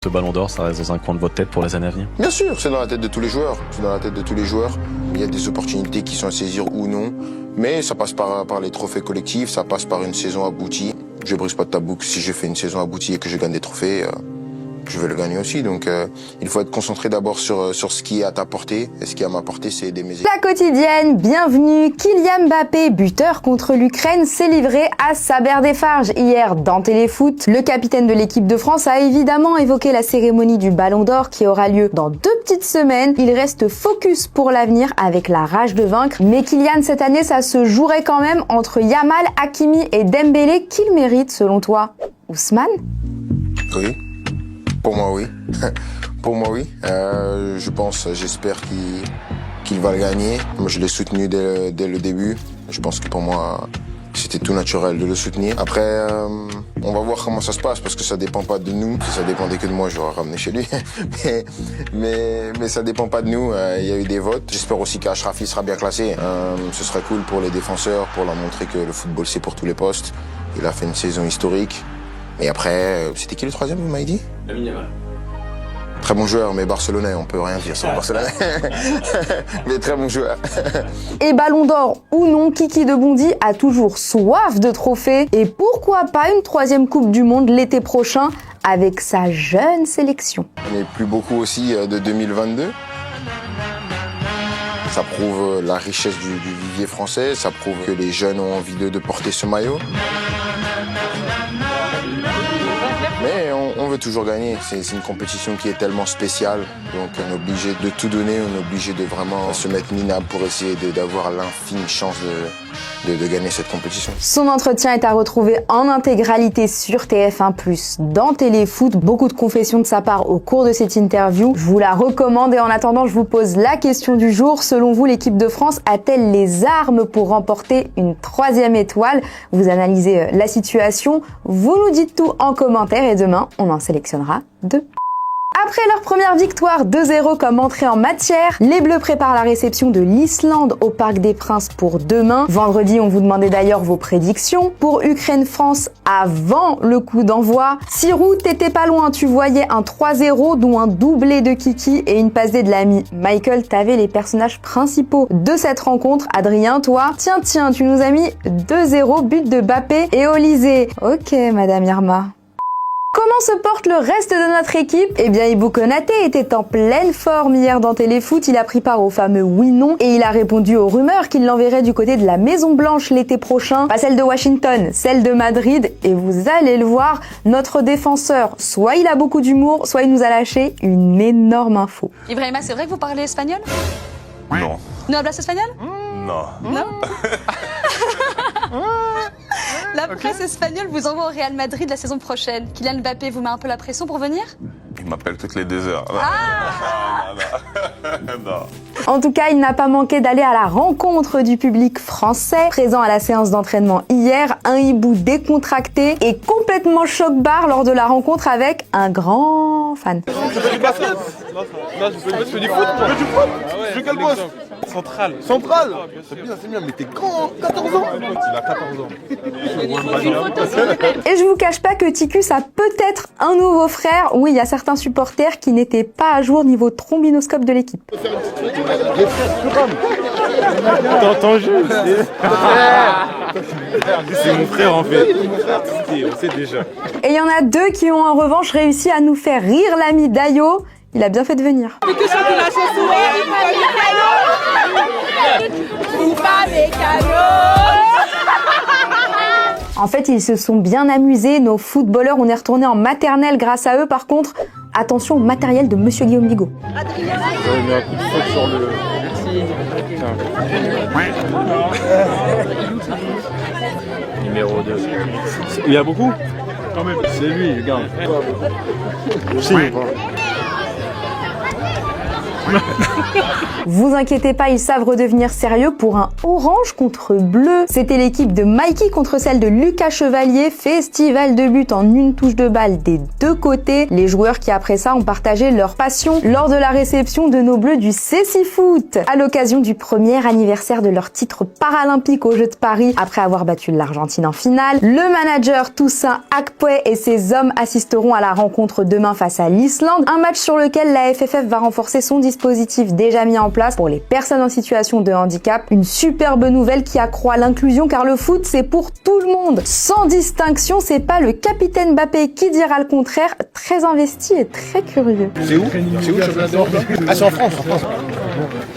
Ce ballon d'or, ça reste dans un coin de votre tête pour les années à venir? Bien sûr, c'est dans la tête de tous les joueurs. C'est dans la tête de tous les joueurs. Il y a des opportunités qui sont à saisir ou non. Mais ça passe par les trophées collectifs, ça passe par une saison aboutie. Je brise pas de tabou que si je fais une saison aboutie et que je gagne des trophées, je vais le gagner aussi. Donc il faut être concentré d'abord sur ce qui est à ta portée. Et ce qui est à ma portée, c'est aider mes équipes. La quotidienne, bienvenue. Kylian Mbappé, buteur contre l'Ukraine, s'est livré à Saber Defarge hier dans Téléfoot. Le capitaine de l'équipe de France a évidemment évoqué la cérémonie du Ballon d'Or qui aura lieu dans 2 petites semaines. Il reste focus pour l'avenir avec la rage de vaincre. Mais Kylian, cette année, ça se jouerait quand même entre Yamal, Hakimi et Dembélé. Qui le mérite selon toi? Ousmane? Oui. Pour moi, oui. Pour moi, oui. Je pense, j'espère qu'il va le gagner. Moi, je l'ai soutenu dès le début. Je pense que pour moi, c'était tout naturel de le soutenir. Après, on va voir comment ça se passe parce que ça dépend pas de nous. Si ça dépendait que de moi, je l'aurais ramené chez lui. mais ça dépend pas de nous. Il y a eu des votes. J'espère aussi qu'Achrafi sera bien classé. Ce serait cool pour les défenseurs, pour leur montrer que le football, c'est pour tous les postes. Il a fait une saison historique. Et après, c'était qui le troisième, vous m'avez dit? Lamine Yamal. Très bon joueur, mais barcelonais, on peut rien dire sur le barcelonais. Mais très bon joueur. Et Ballon d'Or ou non, Kiki de Bondy a toujours soif de trophées. Et pourquoi pas une 3e Coupe du Monde l'été prochain avec sa jeune sélection. Mais plus beaucoup aussi de 2022. Ça prouve la richesse du vivier français, ça prouve que les jeunes ont envie de porter ce maillot. Mais on veut toujours gagner, c'est une compétition qui est tellement spéciale, donc on est obligé de tout donner, on est obligé de vraiment se mettre minable pour essayer d'avoir l'infime chance de gagner cette compétition. Son entretien est à retrouver en intégralité sur TF1+, dans Téléfoot. Beaucoup de confessions de sa part au cours de cette interview. Je vous la recommande et en attendant, je vous pose la question du jour. Selon vous, l'équipe de France a-t-elle les armes pour remporter une 3e étoile? Vous analysez la situation, vous nous dites tout en commentaire et demain, on en sélectionnera 2. Après leur première victoire 2-0 comme entrée en matière, les Bleus préparent la réception de l'Islande au Parc des Princes pour demain. Vendredi, on vous demandait d'ailleurs vos prédictions. Pour Ukraine-France, avant le coup d'envoi, Sirou, t'étais pas loin, tu voyais un 3-0, dont un doublé de Kiki et une passe D de l'ami Michael. T'avais les personnages principaux de cette rencontre. Adrien, toi, tiens, tu nous as mis 2-0, but de Mbappé et Olysée. Ok, Madame Irma. Comment se porte le reste de notre équipe? Eh bien, Ibou Konaté était en pleine forme hier dans Téléfoot. Il a pris part au fameux oui-non et il a répondu aux rumeurs qu'il l'enverrait du côté de la Maison Blanche l'été prochain. Pas celle de Washington, celle de Madrid. Et vous allez le voir, notre défenseur, soit il a beaucoup d'humour, soit il nous a lâché une énorme info. Ibrahima, c'est vrai que vous parlez espagnol? Non. ¿No hablas espagnol? Non. Non. La presse espagnole vous envoie au Real Madrid la saison prochaine. Kylian Mbappé vous met un peu la pression pour venir? Il m'appelle toutes les 2 heures. Non. En tout cas, il n'a pas manqué d'aller à la rencontre du public français. Présent à la séance d'entraînement hier, un hibou décontracté et complètement choc-barre lors de la rencontre avec un grand fan. Tu fais du basket? Non, je fais du foot. Tu fais du foot? Tu fais quel poste? Central. Central? C'est bien, mais t'es grand, 14 ans? Il a 14 ans. Et je vous cache pas que Ticus a peut-être un nouveau frère. Oui, il y a certains supporters qui n'étaient pas à jour niveau trombinoscope de l'équipe. T'entends juste? C'est mon frère en fait. On sait déjà. Et il y en a 2 qui ont en revanche réussi à nous faire rire l'ami Dayo. Il a bien fait de venir. En fait, ils se sont bien amusés, nos footballeurs. On est retourné en maternelle grâce à eux. Par contre, attention au matériel de Monsieur Guillaume Bigot. Il met un coup de fouet sur le... Numéro 2. Il y a beaucoup? Quand même. C'est lui, regarde. Si, Vous inquiétez pas, ils savent redevenir sérieux pour un orange contre bleu. C'était l'équipe de Mikey contre celle de Lucas Chevalier, festival de but en une touche de balle des deux côtés. Les joueurs qui après ça ont partagé leur passion lors de la réception de nos bleus du Cécifoot à l'occasion du premier anniversaire de leur titre paralympique aux Jeux de Paris après avoir battu l'Argentine en finale. Le manager Toussaint Akpoué et ses hommes assisteront à la rencontre demain face à l'Islande, un match sur lequel la FFF va renforcer son dispositif déjà mis en place pour les personnes en situation de handicap. Une superbe nouvelle qui accroît l'inclusion car le foot c'est pour tout le monde. Sans distinction, c'est pas le capitaine Mbappé qui dira le contraire, très investi et très curieux. C'est où? C'est où le championnat d'Europe? Ah, c'est en France, en France.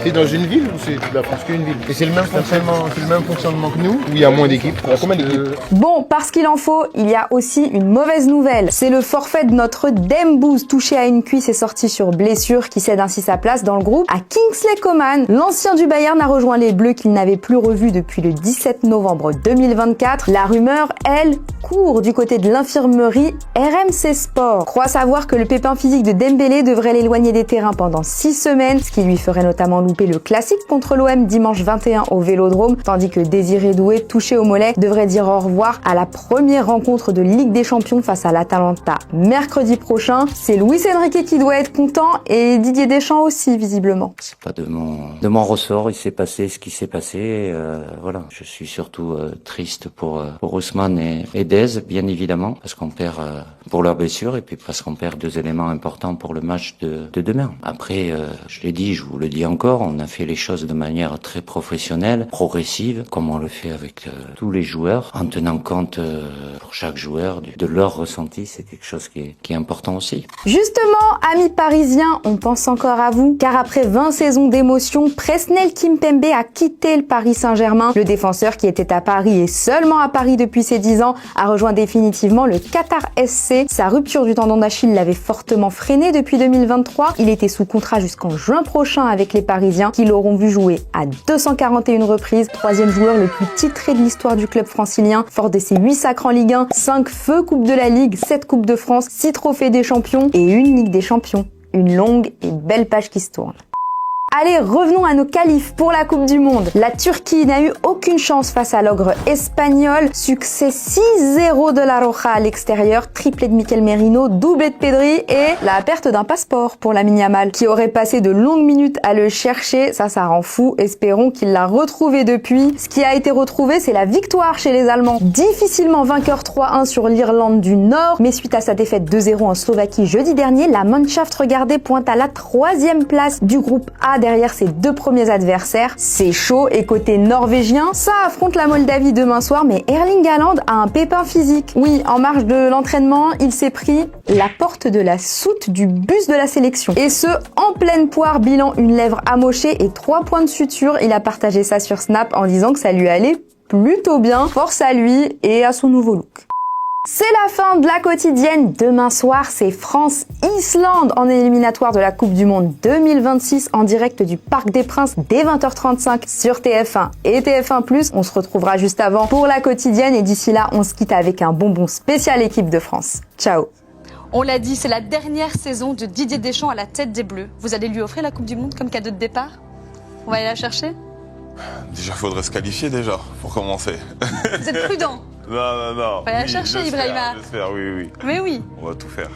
C'est dans une ville ou c'est la France qu'une ville? Et c'est le même fonctionnement que nous ou il y a moins d'équipes? Il y a combien d'équipes? Bon, parce qu'il en faut, il y a aussi une mauvaise nouvelle. C'est le forfait de notre Dembouz touché à une cuisse et sorti sur blessure qui cède ainsi sa place dans le groupe à Kingsley Coman. L'ancien du Bayern a rejoint les Bleus qu'il n'avait plus revus depuis le 17 novembre 2024. La rumeur, elle, court du côté de l'infirmerie RMC Sport. Croit savoir que le pépin physique de Dembélé devrait l'éloigner des terrains pendant 6 semaines, ce qui lui ferait notamment louper le classique contre l'OM dimanche 21 au Vélodrome, tandis que Désiré Doué, touché au mollet, devrait dire au revoir à la première rencontre de Ligue des Champions face à l'Atalanta mercredi prochain. C'est Luis Enrique qui doit être content et Didier Deschamps aussi, visiblement. C'est pas de mon ressort, il s'est passé ce qui s'est passé, voilà. Je suis surtout triste pour Ousmane et Dez, bien évidemment, parce qu'on perd pour leur blessure et puis parce qu'on perd 2 éléments importants pour le match de demain. Après, je l'ai dit, je vous le dis encore, on a fait les choses de manière très professionnelle, progressive, comme on le fait avec tous les joueurs, en tenant compte pour chaque joueur de leur ressenti, c'est quelque chose qui est important aussi. Justement, amis parisiens, on pense encore à vous, car après 20 saisons d'émotion, Presnel Kimpembe a quitté le Paris Saint-Germain. Le défenseur qui était à Paris et seulement à Paris depuis ses 10 ans a rejoint définitivement le Qatar SC. Sa rupture du tendon d'Achille l'avait fortement freiné depuis 2023. Il était sous contrat jusqu'en juin prochain avec les Parisiens qui l'auront vu jouer à 241 reprises. 3e joueur le plus titré de l'histoire du club francilien, fort de ses 8 sacres en Ligue 1, 5 feux Coupe de la Ligue, 7 Coupes de France, 6 trophées des champions et une Ligue des champions. Une longue et belle page qui se tourne. Allez, revenons à nos qualifs pour la Coupe du Monde. La Turquie n'a eu aucune chance face à l'ogre espagnol. Succès 6-0 de la Roja à l'extérieur, triplé de Mikel Merino, doublé de Pedri et la perte d'un passeport pour Lamine Yamal qui aurait passé de longues minutes à le chercher. Ça rend fou. Espérons qu'il l'a retrouvé depuis. Ce qui a été retrouvé, c'est la victoire chez les Allemands. Difficilement vainqueur 3-1 sur l'Irlande du Nord, mais suite à sa défaite 2-0 en Slovaquie jeudi dernier, la Mannschaft regardée pointe à la 3e place du groupe A derrière ses 2 premiers adversaires. C'est chaud et côté norvégien, ça affronte la Moldavie demain soir, mais Erling Haaland a un pépin physique. Oui, en marge de l'entraînement, il s'est pris la porte de la soute du bus de la sélection. Et ce, en pleine poire, bilan une lèvre amochée et 3 points de suture. Il a partagé ça sur Snap en disant que ça lui allait plutôt bien. Force à lui et à son nouveau look. C'est la fin de la quotidienne. Demain soir, c'est France-Islande en éliminatoire de la Coupe du Monde 2026 en direct du Parc des Princes dès 20h35 sur TF1 et TF1+. On se retrouvera juste avant pour la quotidienne et d'ici là, on se quitte avec un bonbon spécial équipe de France. Ciao. On l'a dit, c'est la dernière saison de Didier Deschamps à la tête des Bleus. Vous allez lui offrir la Coupe du Monde comme cadeau de départ? On va aller la chercher? Déjà, faudrait se qualifier déjà, pour commencer. Vous êtes prudent? Non. On va la chercher, Ibrahima. J'espère, oui. Mais oui. On va tout faire.